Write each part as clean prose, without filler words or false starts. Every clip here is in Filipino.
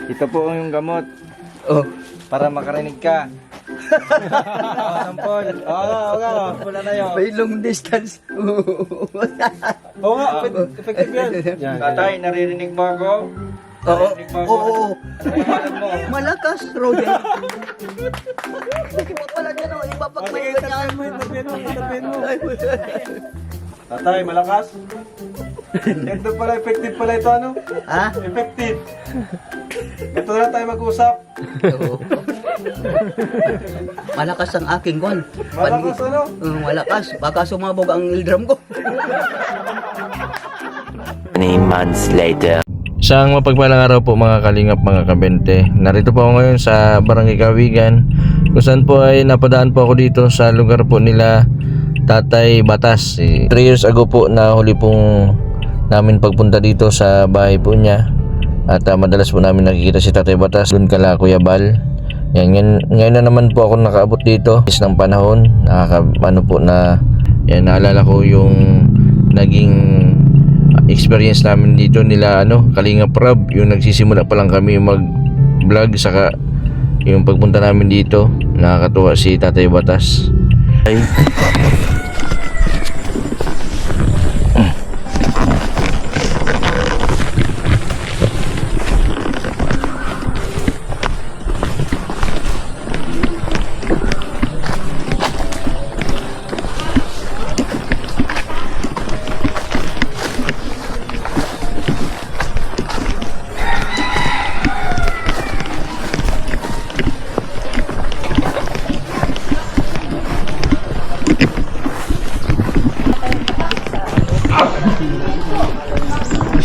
Ito po yung gamot. Oh. Para makarinig ka. Sampol. Pula na yun. May long distance. Oo nga, effective yan. Tatay, naririnig mo ako? Oo. Naririnig mo ako? Oo. Ano pangalan mo? Malakas, Roger. Hindi mo pala dyan, oh. Iba pag may ganyan. Tatay, malakas? Ito pala, effective pala ito, ano? Ha? Effective. Ito na tayo mag-usap. Oo. Malakas ang aking kwan. Malakas, ano? Malakas. Baka sumabog ang eardrum ko. Many months later. Isang mapagpalang araw po mga kalingap, mga kabente. Narito po ako ngayon sa Barangay Kawigan, kung saan po ay napadaan po ako dito sa lugar po nila Tatay Batas. 3 years ago po na huli pong namin pagpunta dito sa bahay po niya. At madalas po namin nakikita si Tatay Batas doon kala Kuya Bal. Yan, ngayon na naman po ako nakaabot dito. Is ng panahon, ano po na yan, naalala ko yung naging experience namin dito nila Kalingap Rab, yung nagsisimula pa lang kami mag-vlog, saka yung pagpunta namin dito, nakakatuwa si Tatay Batas. Ay.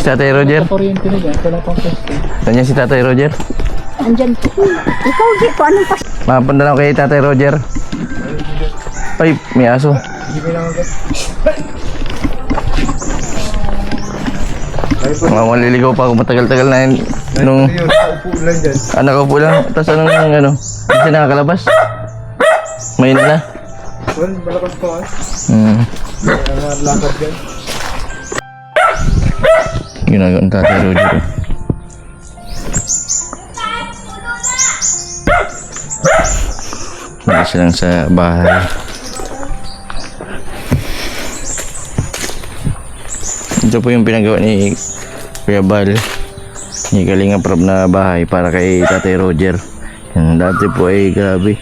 Si Tatay Roger? Tanya si Tatay Roger? Andyan po. Ikaw, di ko anong pas... Mapunta lang kay Tatay Roger. Ay, may aso. Maliligaw pa ako, matagal-tagal na yun. Nung anak ko po lang. Tapos anong kasi nakakalabas? May na. Malakas pa, lakad dyan. Ginagawa ng Tatay Roger. Malasa lang sa bahay. Ito po yung pinagawa ni Kuya Bal, ni Kalingap Rab na bahay para kay Tatay Roger. Yung dati po ay grabe,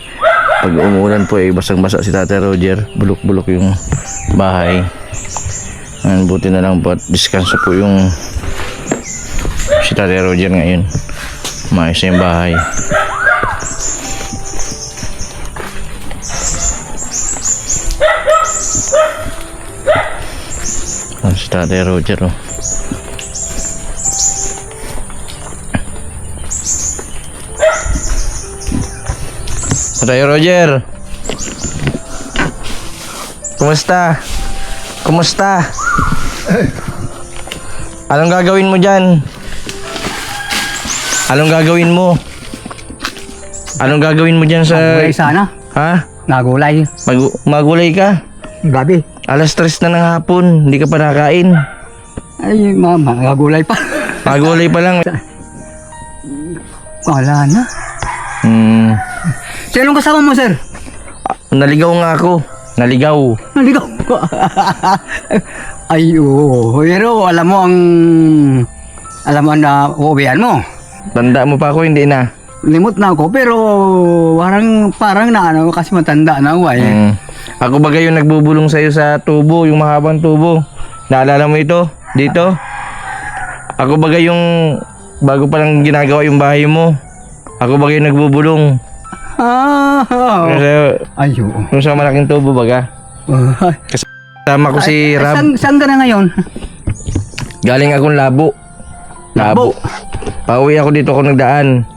pag umulan po ay basang-basa si Tatay Roger, bulok-bulok yung bahay. Buti na lang po at diskanso po yung si Tatay Roger ngayon. Maayos na yung bahay. Si Tatay Roger, oh. Tatay Roger, kumusta? Kumusta? Anong gagawin mo dyan? Anong gagawin mo? Anong gagawin mo dyan sa... Magulay sana. Ha? Nagulay. Magulay ka? Gabi. Alas 3 na ng hapon, hindi ka pa nakain. Ay, mama, nagulay pa. Magulay pa lang. Wala na. Sinong kasama mo, sir? Naligaw nga ako. Naligaw. Naligaw. Ay, oo. Pero alam mo na uuwihan mo. Tanda mo pa ako, hindi na. Limot na ako, pero parang na kasi matanda na ako eh. Ako bagay yung nagbubulong sa'yo sa tubo, yung mahabang tubo. Naalala mo ito? Dito? Ako bagay yung bago pa lang ginagawa yung bahay mo. Ako bagay yung nagbubulong. Ay, oo. Yung sa malaking tubo baga. Kasama ko si Rab. Saan ka na ngayon? Galing akong Labo. Labo. Pauwi ako dito ako nagdaan.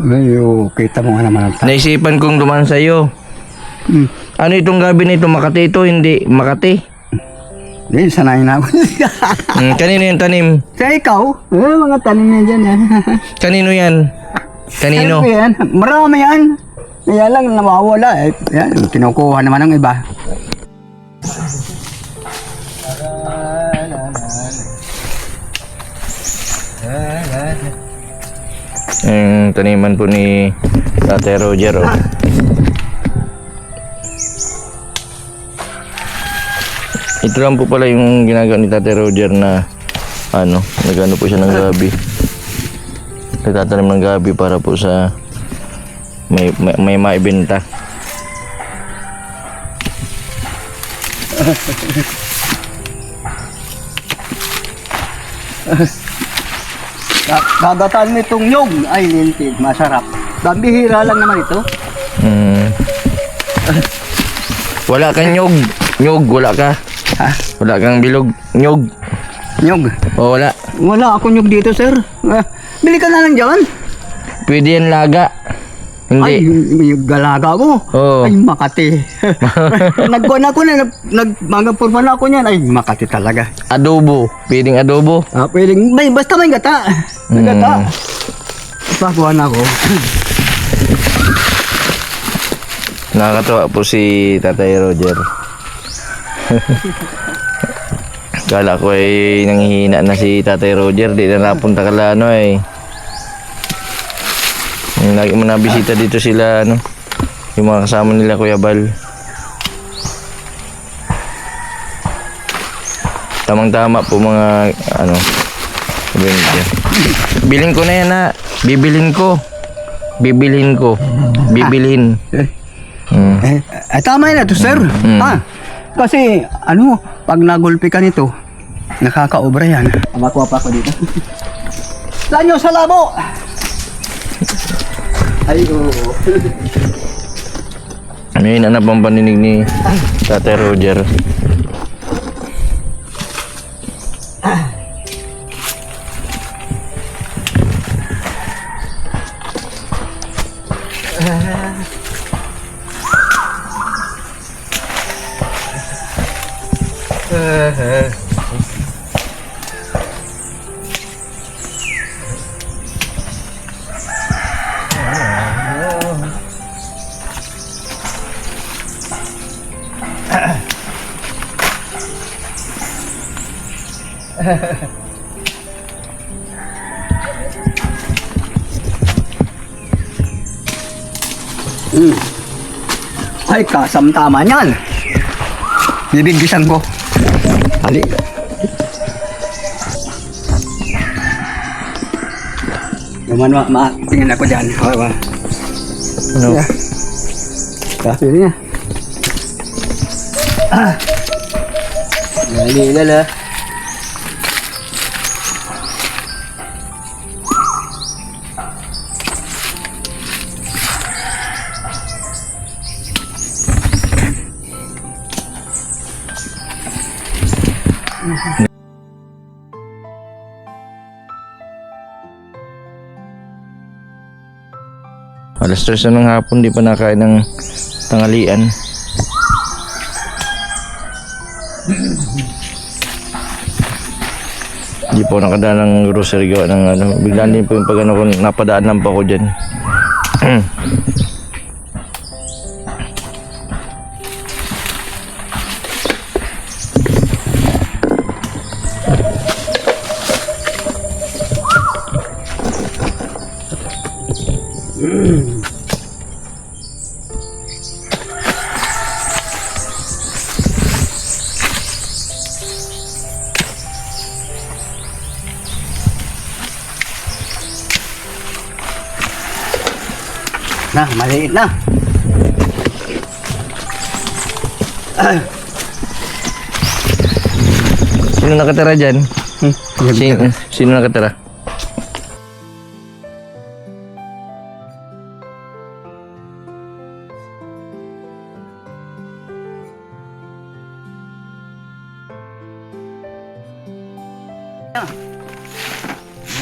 Ay, kita mo nga naman ang Naisipan kong dumaan sa'yo. Ano itong gabi na ito? Makati ito, hindi Makati. Hindi, sanay na ako. Kanino yung tanim? Sa ikaw? Mga tanim yan dyan yan. Kanino yan? Kanino? Ano yan? Marami yan. Kaya lang nawawala eh. Yan, kinukuha naman ng iba. Yung taniman po ni Tatay Roger. Oh. Ito lang po pala yung ginagawa ni Tatay Roger na nagano po siya ng gabi. Nagtatanim ng gabi para po sa may maibenta. Gagataan mo itong nyog. Ay, lintig. Masarap. Bambihira lang naman ito. Wala kang nyog. Nyog, wala ka. Ha? Wala kang bilog. Nyog. Nyog? O wala. Wala ako nyog dito, sir. Bili ka na lang dyan. Pwede yan laga. Ay, Hindi. yung galaga mo. Oo. Ay, Makati. Nagkuhan ako na, magpurpan ako niyan. Ay, Makati talaga. Adobo. Pwedeng adobo. Pwedeng, basta may gata. May gata. Pakuhan ako. Nakakatawa po si Tatay Roger. Kala ko ay nanghihina na si Tatay Roger. Di na napunta Kalano eh. Lagi mo nabisita dito sila yung mga kasama nila Kuya Bal. Tamang-tama po mga bilhin ko na yan na. Bibilhin ko. Bibilhin. Tama na to, sir. Kasi, pag nagulpi ka nito, nakakaobra yan. Makuha pa ako dito. Lanyo sa labo! Ay, oo. May hinanap ang paninig ni Tatay Roger. Ay, kasamtama niyan. Bibigbisan ko. Ali. Naman tingin ako dyan. Ano? Kasi niya. Lala. Alas 3 na ng hapon, di pa nakain ng tanghalian. Di po nakadaan ng grocery gawa ng biglaan din po yung pag ko napadaan lang pa ako dyan. Na, maliit na. Sino nakatira dyan? Sino nakatira?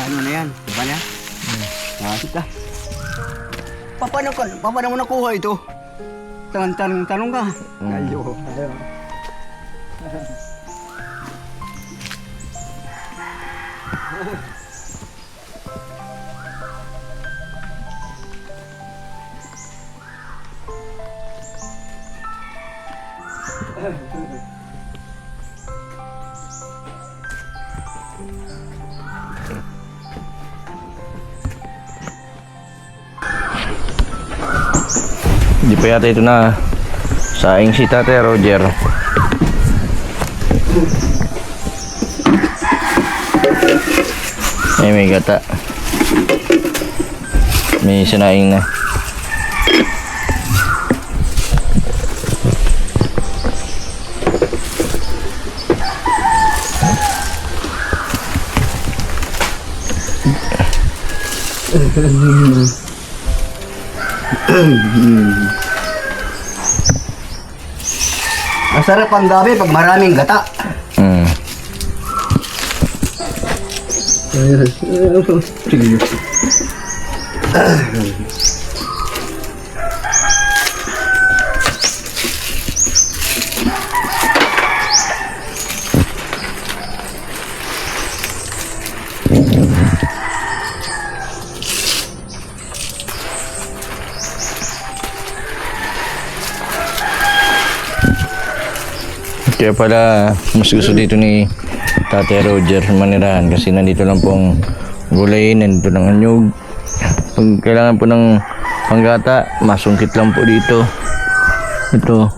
Ano na yan? Diba na? Nakasip ka. Paano mo nakuha ito? Tanong ka. Ayo. Hindi pa yata ito na saing si Tate Roger. Ay, may gata. May sinaing na. Masarap ang gabi pag maraming gata. Mm. Kaya pala mas gusto dito ni Tate Roger manirahan kasi nandito lang pong gulay, nandito lang anyog. Pag kailangan po ng panggata, masungkit lang po dito. Ito.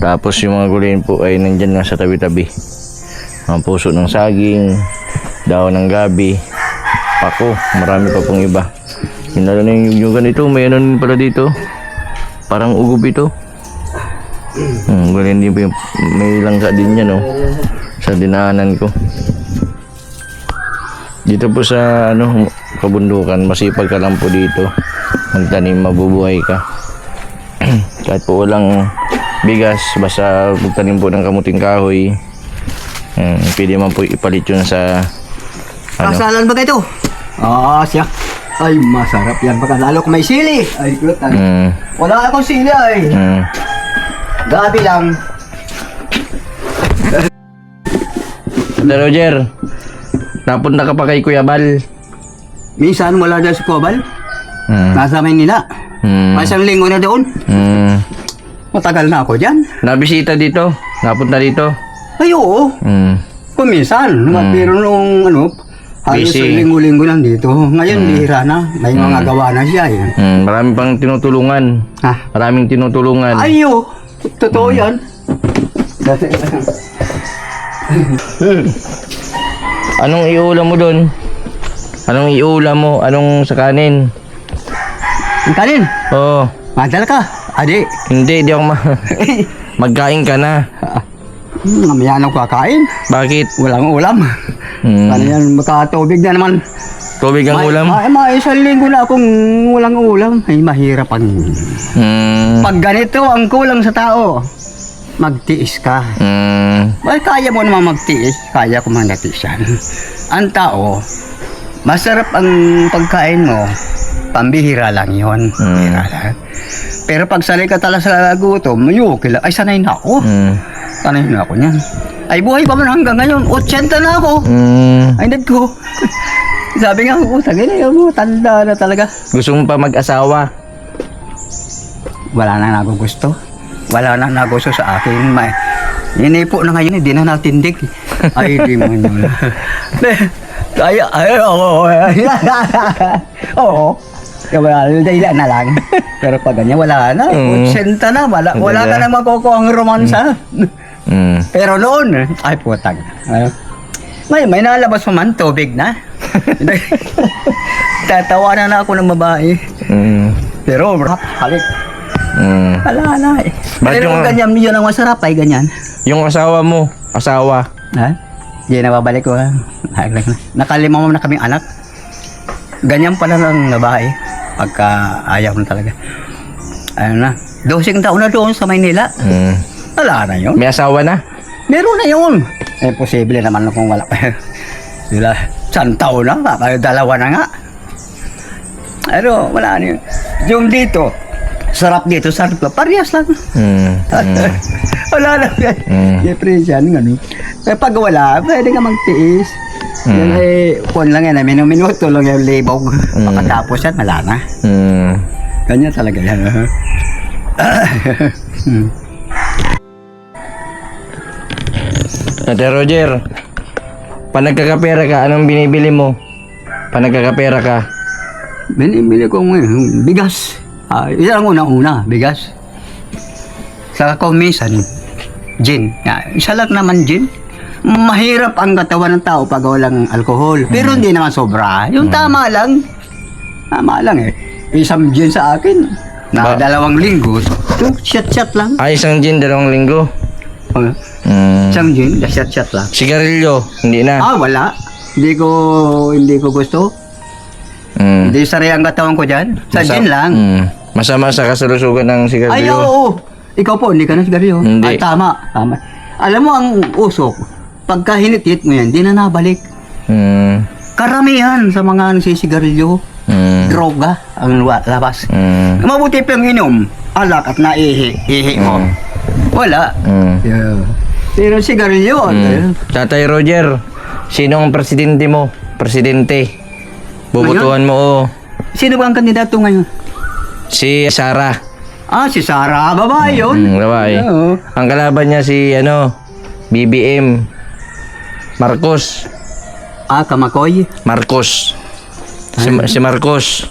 Tapos yung mga gulay po ay nandyan lang sa tabi-tabi. Mga puso ng saging, dahon ng gabi, pako, marami pa pong iba. Yung lalo na yung yugan ito, may ano din pala dito. Parang ugob ito. Galing din po yung may langka din yan, oh, sa dinaanan ko. Dito po sa kabundukan, masipag ka lang po dito magtanim, mabubuhay ka. Kahit po walang bigas, basta magtanim po ng kamuting kahoy, pwede man po ipalit yun sa Kasalan ba ito? Siya. Ay, masarap yan. Baka lalo kung may sili. Ay, good. Wala akong sili ay. Gabi lang. Ate Roger, napunta ka pa kay Kuya Bal. Minsan wala dyan si Kobal. Nasa Maynila. Masang linggo na doon. Matagal na ako dyan. Nabisita dito? Napunta dito? Ay, oo. Kung minsan. Pero nung halos Busy. linggo-linggo lang dito. Ngayon, bihira na. May mga gawa na siya. Marami pang tinutulungan. Ha? Maraming tinutulungan. Ayo. Totoo yan. Anong iulam mo doon? Anong iulam mo? Anong sa kanin? Ang kanin. Oo. Madal ka. Adi. Hindi, di ako magkain ka na. Mamaya nang kakain. Bakit? Walang ulam. Ano yan, makatubig na naman. Tubig ang ulam? Isang linggo na akong walang ulam. Ay, mahirap ang... Pag ganito ang kulang sa tao, magtiis ka. Well, kaya mo naman magtiis. Kaya ko man natiisan. Ang tao, masarap ang pagkain mo, pambihira lang yun. Bihira lang. Pero pag sanay ka talaga sa gutom, mayukil. Ay, sanay na ako. Sanay na ako niyan. Ay, buhay pa man hanggang ngayon. 80 na ako. Ay, nagko. Sabi nga, tanda na talaga. Gusto mo pa mag-asawa? Wala na nagugusto. Wala na nagusto sa akin. Inipo na ngayon, hindi na natindig. Ay, di mo yun. Oo. Oo. Dahilan na lang. Pero pag ganyan, wala na. 80 na. Wala ka na makukuha ang romansa. Pero noon, ay putang. May nalabas pa man, tubig na. Tatawanan na ako ng babae. Pero, halik. Wala na eh. Pero ganyan, yun ang masarap ay ganyan. Yung asawa mo, asawa. Ha? Hindi na babalik ko ha. Nakalima mo na kaming anak. Ganyan pala ng babae. Pagka ayaw na talaga. Ano na. 12 taon na doon sa Maynila. Wala na yun. May asawa na? Meron na yun. Eh, posible naman kung wala pa. Sila, 100 taon na. Dalawa na nga. Pero wala na yun. Yung dito, sarap dito, sarap pa. Parehas lang. Wala na yan. Depression, gano'n. Eh, pag wala, pwede ka magtiis. Yan eh, kung lang yan, minuto lang yung libog. Pagkatapos yan, wala na. Ganyan talaga yan. Ate Roger, pag nagkakapera ka, anong binibili mo? Pag nagkakapera ka? Binibili ko ngayon, bigas. Yan ang unang-una, bigas. Saka kung minsan, gin. Isa lang naman gin. Mahirap ang katawan ng tao pag walang alkohol. Pero hindi naman sobra. Yung tama lang. Tama lang eh. Isang gin sa akin. Na 2 linggo. Shot lang. Isang gin, 2 linggo. Isang gin, shot lang. Sigarilyo, hindi na. Wala. Hindi ko gusto. Hindi saray ang katawan ko dyan. Sa gin lang. Masama sa kasalusugan ng sigarilyo. Ay, oo. Ikaw po, hindi ka na sigarilyo. Hindi. Ay, tama. Alam mo, ang usok, pagka hinitit mo yan, di na nabalik. Karamihan sa mga nagsisigarilyo, droga ang labas. Mabuti pang inom, alak at naihi mo. Wala. Yeah. Pero sigarilyo, Tatay Roger, sino ang presidente mo? Presidente. Bubutuhan mo, oo. Sino ba ang kandidato ngayon? Si Sara. Si Sara, babae yun. Babae. Oo. Ang kalaban niya si, BBM. Marcos. Kamakoy. Marcos. Si Marcos.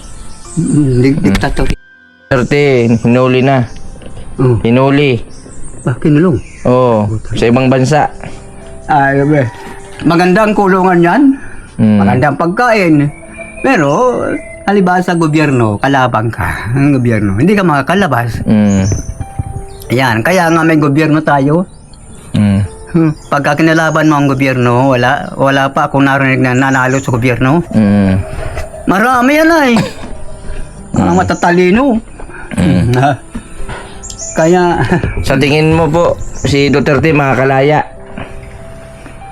Diktator. Duterte, hinuli na. Hinuli. Kinulong. Oo, sa ibang bansa. Magandang kulungan yan. Magandang pagkain. Pero, halibasa sa gobyerno, kalabang ka. Ang gobyerno. Hindi ka makakalabas. Yan. Kaya nga may gobyerno tayo. Pagka kinalaban mo ang gobyerno, wala pa akong narinig na nanalo sa gobyerno. Marami yan ay. Mga matatalino. Kaya, Sa tingin mo po, si Duterte makakalaya?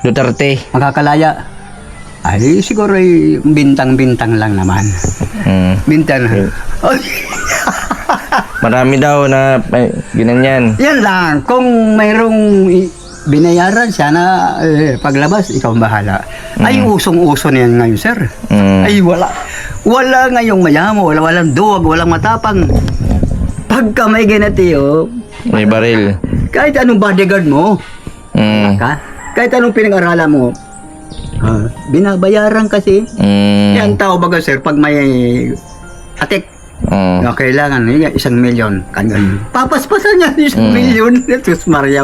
Duterte. makakalaya. Ay, siguro ay bintang-bintang lang naman. Bintang. Marami daw na ginanyan. Yan lang. Kung mayroong binayaran siya na paglabas, ikaw ang bahala. Ay, usong-uso na yan ngayon, sir. Ay, wala. Wala ngayong mayamo. Walang duwag. Walang matapang. Pagka may ganatiyo, May baril. kahit anong bodyguard mo, kahit anong pinag-aralan mo, binabayaran kasi. Yan tao baga, sir, pag may atik, kailangan 1 milyon. Papaspasan niya 1 milyon. Tus Maria,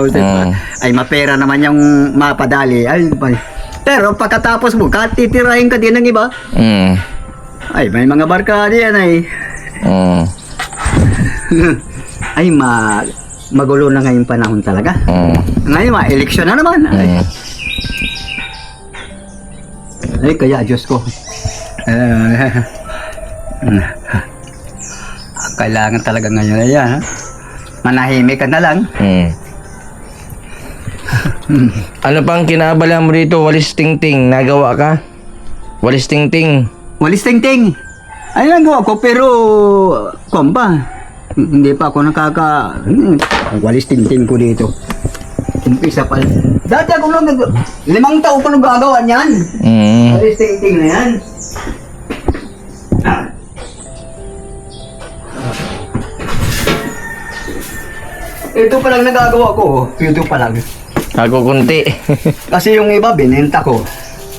ay mapera naman yung mapadali. Pero pagkatapos mo, titirahin ka din ng iba. Ay, may mga barka diyan ay. Ay, magulo na ngayong panahon talaga. Ngayon, eleksyon na naman. Ay, kaya Diyos ko. Kailangan talaga ngayon na yan. Manahimik ka na lang. Ano pang kinabala mo dito? Walis tingting. Nagawa ka? Walis tingting. Walis ting-ting. Ay, nagawa ko, pero kompa. Hindi pa ako walis ting-ting ko dito. Umpisa pa. Dati ako lang, 5 taon ko nagagawa niyan. Walis ting-ting na yan. Ito pa lang nagagawa ko. Ito pa lang. Ako kunti. Kasi yung iba, binenta ko.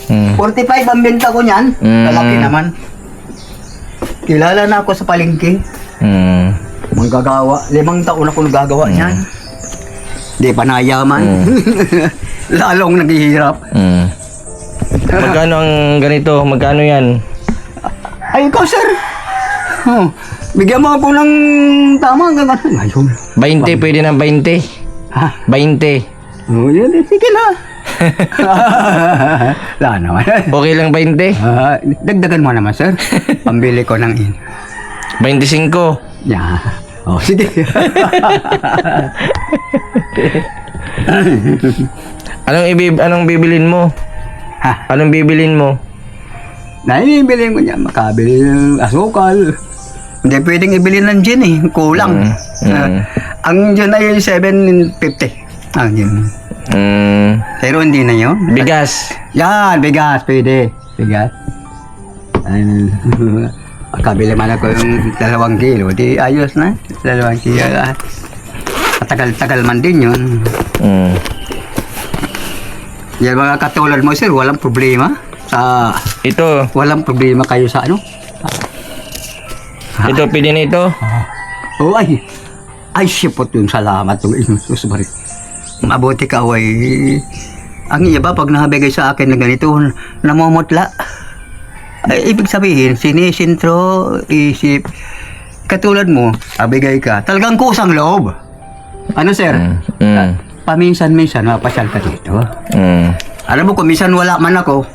45 ang benta ko niyan. Lalaki naman. Kilala na ako sa palengke. Manggagawa. 5 taon ako nagagawa niyan. Di pa nayaman. Lalong naghihirap. Magkano ang ganito? Magkano yan? Ay, ikaw, sir. Bigyan mo ako ng tama hanggang ano. Ngayon. 20, pwede ng 20. Ha? 20. Yan. Sige na. Wala naman. Okay lang 20? Dagdagan mo naman, sir. Pambili ko ng 25. Yeah. Sige. Anong bibilin mo? Ha? Anong bibilin mo? Naibili ko niya. Makabili ng asukal. Hindi pwedeng ibili ng gin eh. Kulang. Ang gin ay 750. Ang gin. Pero hindi na yun. Bigas. Yan, bigas. Pwede. Bigas. Makabili man ako yung 2 kilo. Di ayos na. 2 kilo. Matagal-tagal man din yun. Yan mga katulad mo, sir. Walang problema. Ito. Walang problema kayo sa ano? Ito, pwede na ito. Oh, ay, sipot yung salamat ng inyong susumari. Mabuti ka, ay. Ang iba, pag nabigay sa akin na ganito, namumutla. Ay, ibig sabihin, sinisintro, isip. Katulad mo, abigay ka, talagang kusang loob. Ano, sir? Paminsan-minsan, mapasyal ka dito. Alam mo, kung minsan wala man ako.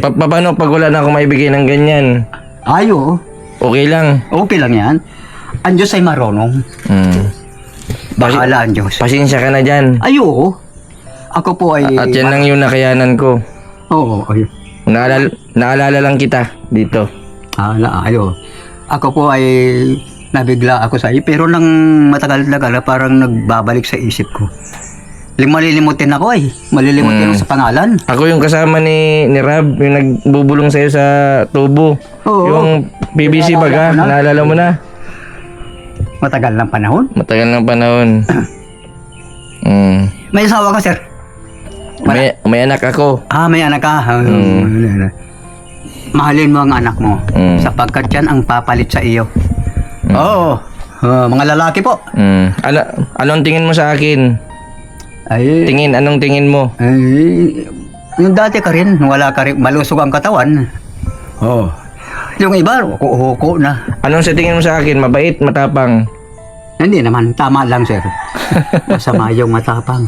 Paano pag wala na akong maibigay ng ganyan? Ayo, Okay lang. okay lang yan. Ang Diyos ay marunong. Bahala ang Diyos. Pasensya ka na dyan. Ayo, ako po ay... At yan lang yung nakayanan ko. Oo, ayo. Naalala lang kita dito. Ayo. Ako po ay nabigla ako sa iyo. Pero nang matagal-tagal, parang nagbabalik sa isip ko. Malilimutin ako eh. Malilimutin ako sa pangalan. Ako yung kasama ni Rab, yung nagbubulong sa'yo sa tubo. Oo. Yung PVC baga, naalala mo na? Matagal ng panahon. Matagal ng panahon. May asawa ka, sir? May anak ako. May anak ka. Mahalin mo ang anak mo. Sapagkat yan ang papalit sa iyo. Oo. Mga lalaki po. Anong tingin mo sa akin? Ay, Anong tingin mo? yung dati ka rin, wala ka rin, malusog ang katawan. Oo. Yung iba, huko na. Anong sa tingin mo sa akin? Mabait, matapang? Hindi naman, tama lang, sir. Masama yung matapang.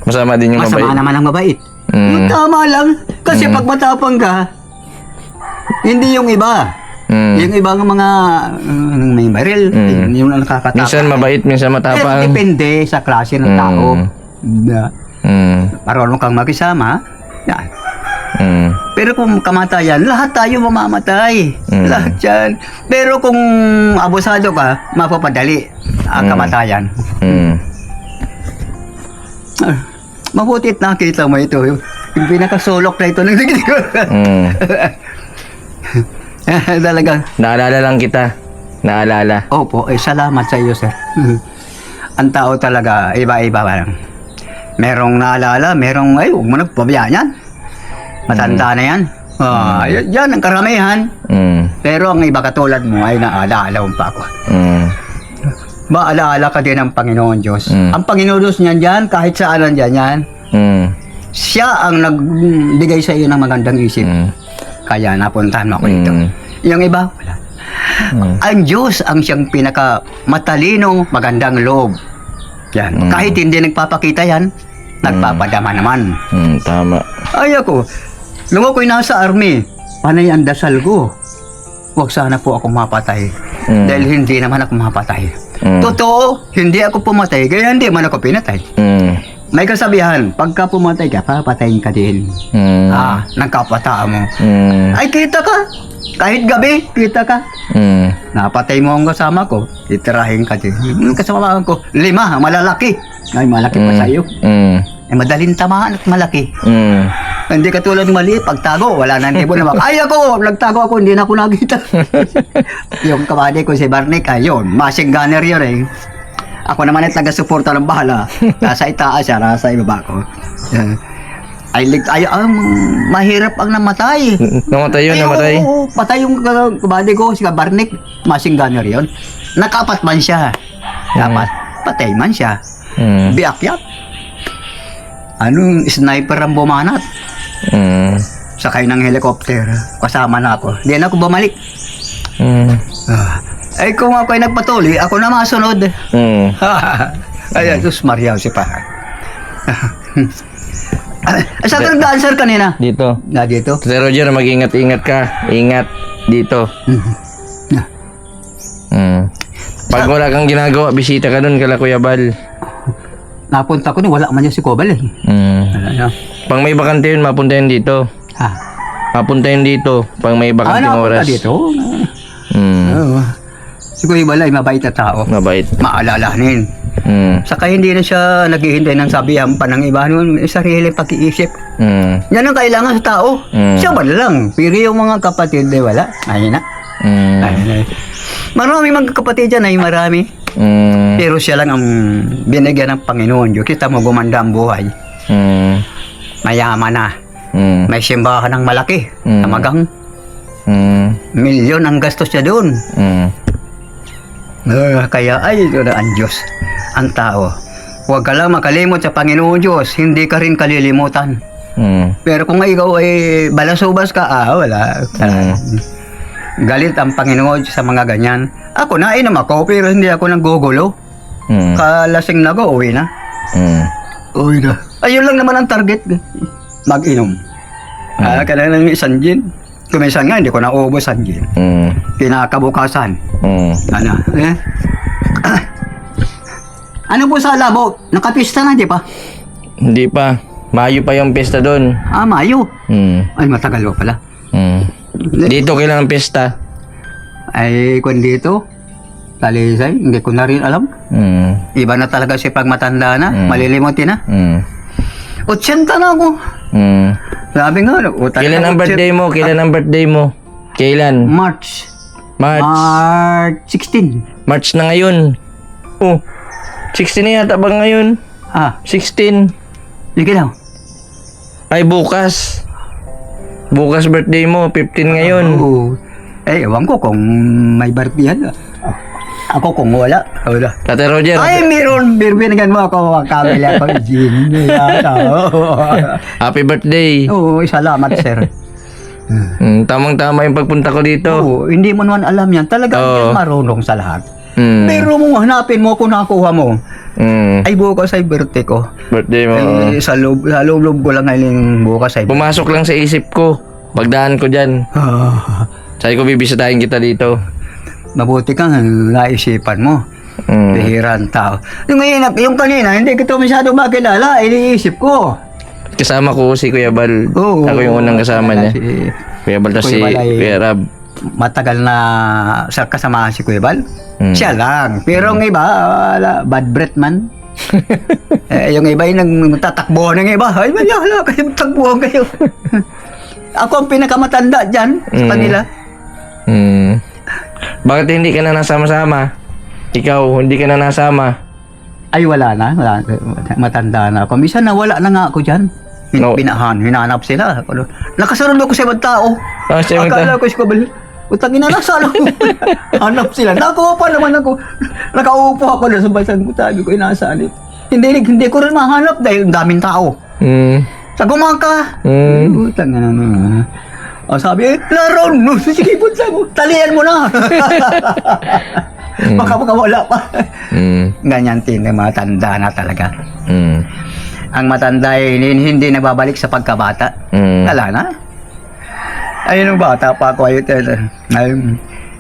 Masama din yung Masama mabait. naman ang mabait. Yung tama lang. Kasi pag matapang ka, hindi yung iba. Yung ibang mga may baril, yung nakakatapang. Minsan mabait, minsan matapang. Depende sa klase ng tao. Marunong kang makisama. Yan. Pero kung kamatayan, lahat tayo mamamatay. Lahat yan. Pero kung abusado ka, mapapadali ang kamatayan. Mabutit nakita mo ito. Yung pinakasulok na ito ng ko. Talaga. Naalala lang kita. Naalala. Opo, salamat sa iyo, sir. Ang tao talaga, iba-iba lang. Merong naalala, merong, huwag mo nagpabayaan yan. Matanda na yan. Yan ang karamihan. Pero ang iba katulad mo ay naalaala mo pa ako. Maalaala ka din ng Panginoon Diyos. Ang Panginoon Diyos niyan dyan, kahit saan nandiyan yan, siya ang nagbigay sa iyo ng magandang isip. Kaya napuntahan mo ako dito. Yung iba, wala. Ang Diyos ang siyang pinaka matalino, magandang loob. Yan. Kahit hindi nagpapakita yan, nagpapadama naman. Tama. Ay ako, nung ako'y nasa army, panay ang dasal ko. Huwag sana po ako mapatay. Dahil hindi naman ako mapatay. Totoo, hindi ako pumatay, kaya hindi man ako pinatay. May kasabihan, pagka pumatay ka, papatayin ka din. Nagkapataan mo. Ay, kita ka. Kahit gabi, kita ka. Napatay mo ang kasama ko, itirahin ka din. Yung kasama ko, 5, malalaki. Ay, malaki pa sa'yo. Ay, madaling tamaan at malaki. Hindi katulad ng maliit, pagtago, wala na hindi mo naman. Ay, ako, nagtago ako, hindi na ako nakita. Yung kabady ko si Barnick, ayun, machine gunner yun eh. Ako naman ay taga-suporta ng bahala. Nasa itaas siya, nasa ibaba ko. Mahirap ang namatay. Namatay yun, namatay? Oo, patay yung kabady ko, si Barnick, machine gunner yun. Nakapat man siya. Dapat, patay man siya. Biakyat. Anong sniper ang bumanat? Sakay ng helicopter. Kasama na ako. Hindi na ako bumalik. Ay, kung ako ay nagpatuloy, ako na masunod. Ay, Diyos Maria, si Pahan. Saan ka nag-answer kanina? Dito. Dito? Sir Roger, mag-ingat-ingat ka. Ingat dito. Pag wala kang ginagawa, bisita ka dun kala Kuya Bal. Napunta ko wala man yan si Kobal eh. Pag may bakante yun, mapunta yun dito. Mapunta yun dito. Pag may bakante oras. Dito? Oo. Si Kuya Bal ay mabait na tao. Mabait. Maalalahanin. Saka hindi na siya naghihintay ng sabihan pa ng iba. Sarili pag-iisip. Yan ang kailangan sa tao. Siya ba lang? Pero yung mga kapatid ay wala. Ayun na. Marami mga kapatid dyan ay marami. Pero siya lang ang binigyan ng Panginoon Diyos. Kita mo gumanda ang buhay. Mayaman na. May simbahan ng malaki. Namagang. Milyon ang gastos niya doon. Kaya ay ito na ang Diyos, ang tao. Huwag ka lang makalimot sa Panginoon Diyos, hindi ka rin kalilimutan. Pero kung ikaw ay balasubas ka, wala. Galit ang Panginoon sa mga ganyan. Ako, nainom ako, pero hindi ako nanggugulo. Kalasing na ako, uwi na. Uwi na. Ayun lang naman ang target. Mag-inom. Kaya ng isang gin. Kumisan nga, hindi ko naubos ang gin. Kinakabukasan. Ano? Ano po sa labo? Nakapista na, di ba? Hindi pa. Mayo pa yung pista doon. Mayo. Ay, matagal pa pala. Dito kailan ang pista? Ay, kung dito, Talisay, hindi ko na rin alam. Iba na talaga siya pag matanda na, malilimutin na. 80 na ako. Sabi nga, Kailan ang birthday mo? Kailan ang birthday mo? Kailan? March 16. March na ngayon. Oh, 16 na yata ba ngayon? 16. Sige daw. Ay, bukas. Bukas birthday mo, 15 ngayon. Ewan ko kung may birthday yan. Ako kung wala. Tate Roger. Ay, meron. Binigyan mo ako. Kamili ako. Happy birthday. Oo, salamat, sir. Tamang-tama yung pagpunta ko dito. Hindi mo naman alam yan. Talagang marunong sa lahat. Pero mo, hanapin mo kung nakuha mo. Ay, bukas ay birthday ko. Birthday mo. Sa loob ko lang ngayon bukas ay Pumasok lang sa isip ko. Pagdaan ko dyan. Sabi ko, bibisitahin kita dito. Mabuti kang naisipan mo. Bihirang tao. Yung kanina, hindi ko masyado makilala. Iniisip ko. Kasama ko si Kuya Bal. Ako yung unang kasama niya. Kuya Bal si Kuya Rab. Matagal na sa kasama si Kuya Bal. Siya lang. Pero ang iba, bad breath man. Yung iba yung nagtatakbo ng iba. Ay, hala, kayo takbuhan kayo. Ako ang pinakamatanda dyan sa kanila. Bakit hindi ka na nasama-sama? Ikaw, hindi ka na nasama. Ay, wala na. Matanda na ako. Minsan nawala na nga ako dyan. Hinanap sila. Nakasunod ako sa ibang tao. Akala ko si Kabal. Utang ina, nasaan ako? Hanap sila. Nakuha pa naman ako. Nakaupo ako na sa basan ko. Sabi ko, inasaan. Hindi ko rin mahanap dahil daming tao. Sa gumaka. Utang ina na. Sabi, laron. Sige, punta mo. Talian mo na. Baka wala pa. Ganyan din, matanda na talaga. Ang matanda ay hindi nababalik sa pagkabata. Wala na. Ayun, nung bata pa ako,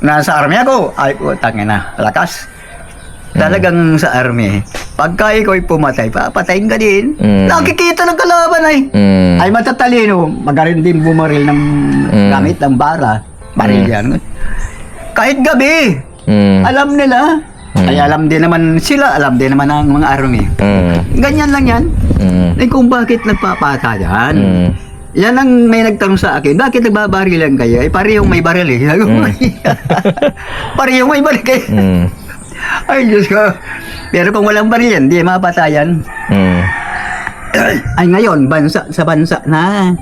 nasa army ako. Ay, tangin na, lakas. Talagang sa army, pagka ikaw pumatay, papatayin ka din. Nakikita ng kalaban ay. Ay, matatalino. Magaling din bumaril ng gamit ng baril yan. Kahit gabi, alam nila. Ay, alam din naman sila, alam din naman ng mga army. Ganyan lang yan. Ay, kung bakit nagpapatayan. Yan ang may nagtanong sa akin, bakit nagbabarilan kayo? Ay, parehong may baril eh. Parehong may baril kayo. Ay, Diyos ko. Pero kung walang baril yan, di mapatayan. Ay, ngayon, sa bansa na.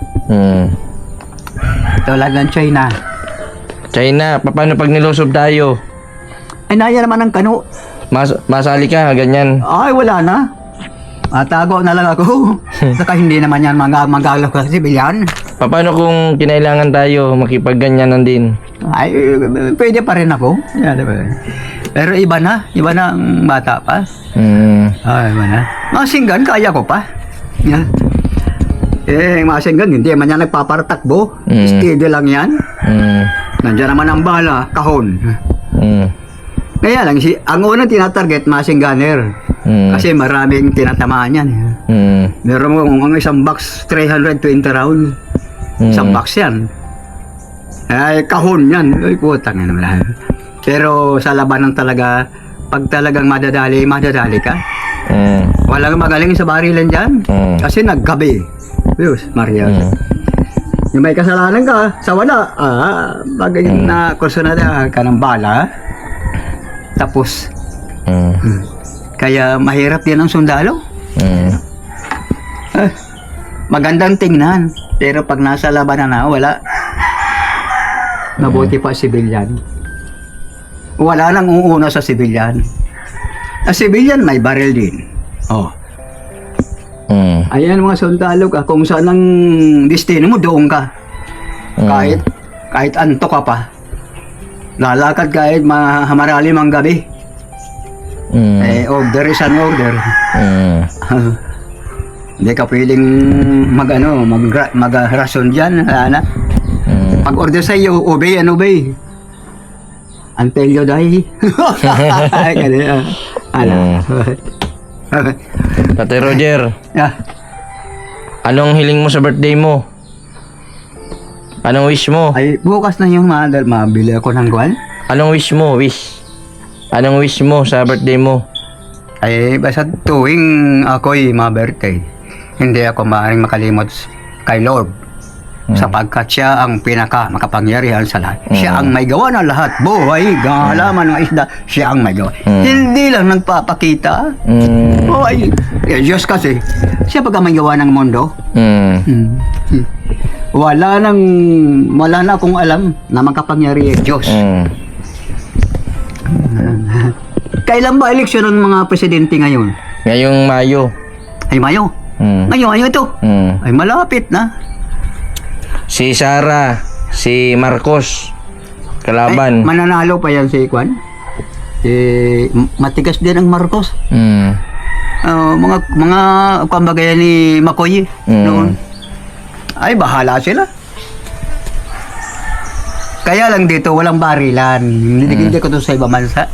Ito lang ng China. China, paano pag nilusob tayo? Ay, naya naman ang kano. Masali ka, ganyan. Ay, wala na. Tago na lang ako. Saka hindi naman yan magalo ka sibilyan. Paano kung kinailangan tayo makipagganyanan din? Ay, pwede pa rin ako. Yeah, diba? Pero iba na ang bata pa. Ay, iba na. Masinggan, kaya ko pa. Yeah. Masinggan, hindi man yan nagpapartakbo. Steady lang yan. Nandiyan naman ang bala, kahon. Kaya lang, ang unang tinatarget, masingganer. Kasi maraming tinatamaan yan. Meron mo ang isang box, 320 rounds. Isang box yan. Ay, kahon yan. Ay, putang yan naman. Pero sa labanan talaga, pag talagang madadali ka. Walang magaling sa barilan dyan. Kasi naggabi. Diyos, Maria. Yung may kasalanan ka, sa wala. Pag na kursunada ka ng bala, tapos, kaya mahirap din ang sundalo. Magandang tingnan. Pero pag nasa labanan na, wala. Mabuti pa sibilyan. wala nang uuna sa civilian. Sa civilian, may baril din. Oh. Ayan mga sundalo ka, kung saan ang destino mo, doon ka. Kahit anto ka pa. Lalakad kahit maralim ang gabi. Order is an order. Hindi ka pwedeng mag-rason dyan. Pag order sa iyo, obey and obey. Until you die. Tatay Roger, Yeah. anong hiling mo sa birthday mo? Anong wish mo? Ay, bukas na yung mabili ako ng guwan. Anong wish mo? Anong wish mo sa birthday mo? Ay, basta tuwing ako'y ma-birthday, hindi ako maaaring makalimot kay Lord. Sapagkat siya ang makapangyarihan sa lahat. Siya ang may gawa ng lahat. Buhay, halaman ng isda, siya ang may gawa. Hindi lang nagpapakita. Ay, Diyos kasi, siya pag may gawa ng mundo. Wala na akong alam na makapangyarihan Diyos. Kailan ba eleksyon ng mga presidente ngayon? Ngayong Mayo. Ay, Mayo. Ngayon ito. Ay, malapit na. Si Sara, si Marcos, kalaban. Ay, mananalo pa yan si Kwan. Matigas din ang Marcos. Mga kumbaga ni Makoy noon. Ay, bahala sila. Kaya lang dito, walang barilan. Hindi ko to sa ibang bansa.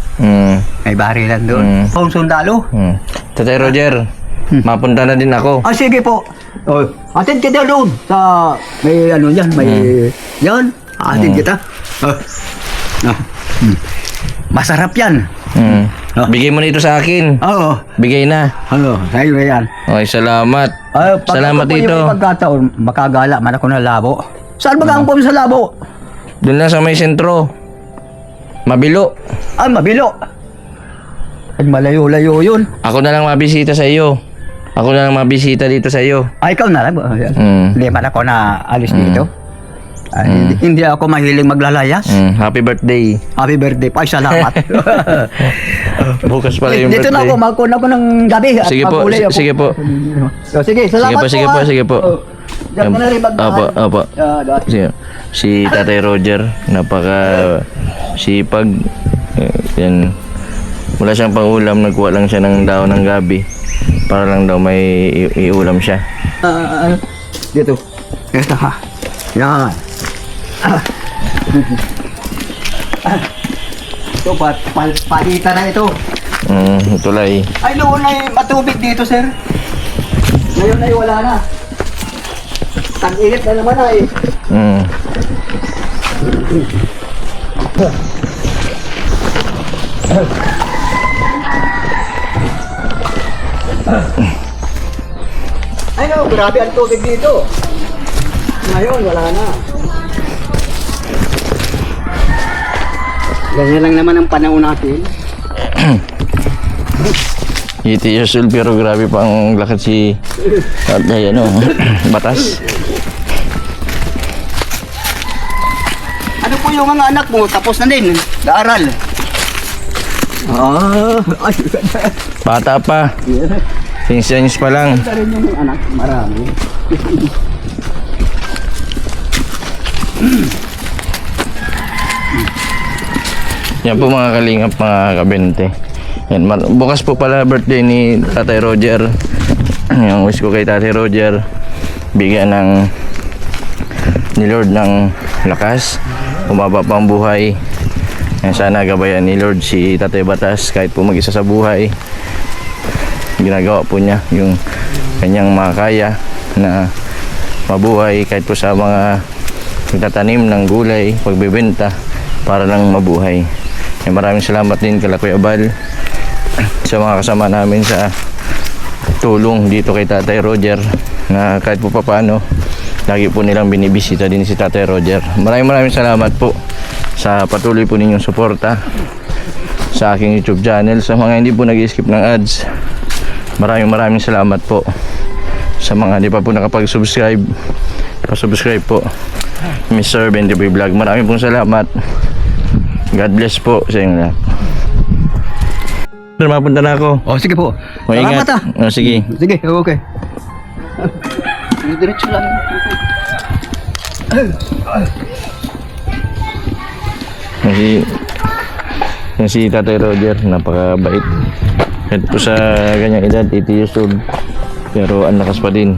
May barilan doon. Pong sundalo. Tatay Roger, mapunta na din ako. Sige po. Atin kita doon sa may ano yan, may yan. Atin kita. Masarap yan. Bigay mo na ito sa akin. Oo. Bigay na. Sa'yo na yan. Okay, salamat. Salamat dito. Yung pagkataon, makagala man ako ng labo. Saan ba ang sa labo? Doon lang sa may sentro. Mabilo. Mabilo. Ay, malayo-layo yun. Ako na lang mabisita sa iyo. Ako na lang mabisita dito sa iyo. Ikaw na lang. Hindi man ako na alis dito. Hindi ako mahiling maglalayas. Happy birthday. Happy birthday pa. Salamat. Bukas pala yung dito birthday. na ako. Magkuna ko ng gabi. At Sige po, magkulay ako. sige po. Sige, salamat Sige po. Diyan ka na rin magmahal. Opo. Si Tatay Roger, napaka sipag. Yan. Wala siyang pangulam, nagkuha lang siya ng daon ng gabi para lang daw may iulam siya. Dito. Ito ha. Yan. Ito, palitan na ito. Tulay. Ay, noon ay matubig dito, sir. Ngayon ay wala na. Tag-init na naman ay. Ay, no, grabe ang tubig dito. Ngayon, wala na. Ganyan lang naman ang panahon natin. 80 years old pero grabe pang lakad si Tatay Batas. Ano po yung mga anak mo? Tapos na din. Nag-aaral. Ay, Bata pa. 15 años pa lang. ganda rin yung anak. Marami. Yan po mga kalingap, mga kabente. Yan, bukas po pala birthday ni Tatay Roger. Yung wish ko kay Tatay Roger, bigyan ni Lord ng lakas, umaba pa ang buhay. Yan, sana gabayan ni Lord si Tatay Batas kahit po mag-isa sa buhay. Ginagawa po niya yung kanyang makakaya na mabuhay kahit po sa mga nagtatanim ng gulay, pagbebenta para lang mabuhay. Maraming salamat din kala Kuya Bal sa mga kasama namin sa tulong dito kay Tatay Roger, na kahit po paano lagi po nilang binibisita din si Tatay Roger. Maraming salamat po sa patuloy po ninyong suporta sa aking YouTube channel. Sa mga hindi po nag-skip ng ads, maraming salamat po. Sa mga hindi pa po nakapag-subscribe, pa-subscribe po, Mr. Bendy Boy Vlog. Maraming pong salamat. God bless po sa inyo lahat. Sir, mapunta na ako. O, sige po. Maingat. Salamat Oh, sige. Sige, okay. Diretso lang. Si Tatay Roger, napakabait. Kahit po sa ganyang edad, 80 years old. Pero ang lakas pa din.